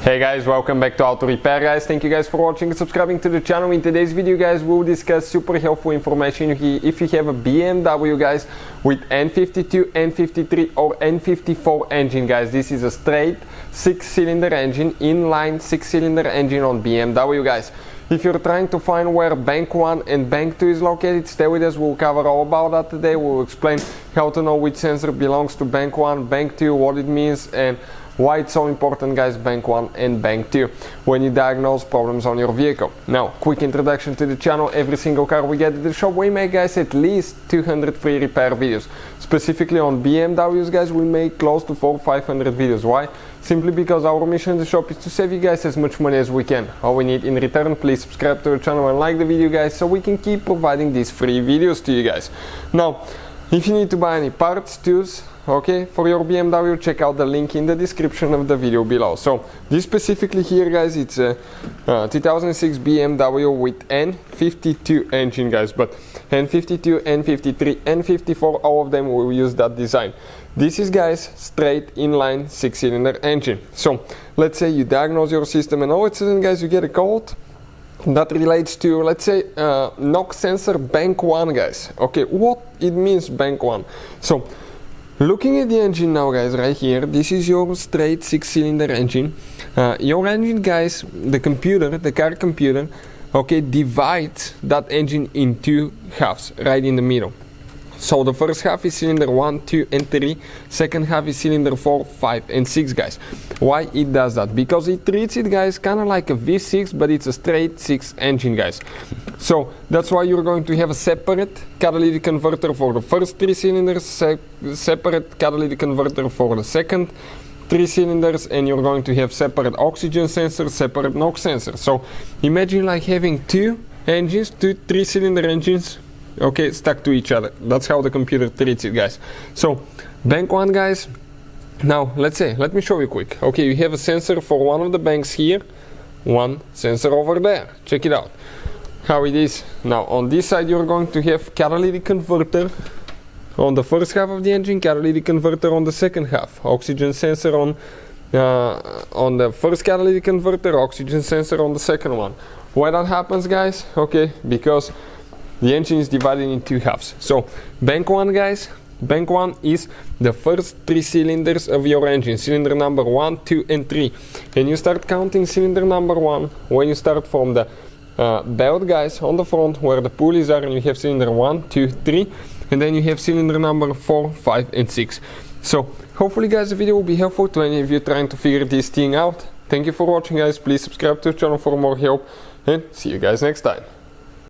Hey guys, welcome back to Auto Repair guys. Thank you guys for watching and subscribing to the channel. In today's video guys, we'll discuss super helpful information if you have a BMW guys with N52, N53 or N54 engine guys. This is a straight 6-cylinder engine, inline 6-cylinder engine on BMW guys. If you're trying to find where bank 1 and bank 2 is located, stay with us. We'll cover all about that today. We'll explain how to know which sensor belongs to bank 1, bank 2, what it means, and why it's so important guys, bank 1 and bank 2 when you diagnose problems on your vehicle. Now, quick introduction to the channel. Every single car we get at the shop, we make guys at least 200 free repair videos. Specifically on BMWs guys, we make close to 400-500 videos. Why? Simply because our mission in the shop is to save you guys as much money as we can. All we need in return, please subscribe to our channel and like the video guys, so we can keep providing these free videos to you guys. Now, if you need to buy any parts, tools, okay, for your BMW, check out the link in the description of the video below. So this specifically here guys, it's a 2006 BMW with N52 engine guys, but N52, N53, N54, all of them will use that design. This is guys straight inline 6-cylinder engine. So let's say you diagnose your system and all of a sudden guys you get a code that relates to, let's say, knock sensor bank 1 guys. Okay, what it means bank 1. So looking at the engine now guys, right here, this is your straight 6-cylinder engine. Your engine guys, the car computer, okay, divides that engine in two halves, right in the middle. So the first half is cylinder 1, 2 and 3, second half is cylinder 4, 5 and 6 guys. Why it does that? Because it treats it guys kind of like a V6, but it's a straight 6 engine guys. So that's why you're going to have a separate catalytic converter for the first 3 cylinders, separate catalytic converter for the second 3 cylinders, and you're going to have separate oxygen sensor, separate NOx sensor. So imagine like having two engines, two 3-cylinder engines, okay, stuck to each other. That's how the computer treats it guys. So bank 1 guys, now let me show you quick. Okay, you have a sensor for one of the banks here, one sensor over there. Check it out how it is. Now on this side you're going to have catalytic converter on the first half of the engine, catalytic converter on the second half, oxygen sensor on the first catalytic converter, oxygen sensor on the second one. Why that happens guys? Okay, because the engine is divided in two halves. So bank 1 guys, bank 1 is the first 3 cylinders of your engine, cylinder number 1, 2 and 3. And you start counting cylinder number 1 when you start from the belt guys on the front where the pulleys are, and you have cylinder 1, 2, 3, and then you have cylinder number 4, 5 and 6. So hopefully guys the video will be helpful to any of you trying to figure this thing out. Thank you for watching guys, please subscribe to the channel for more help, and see you guys next time.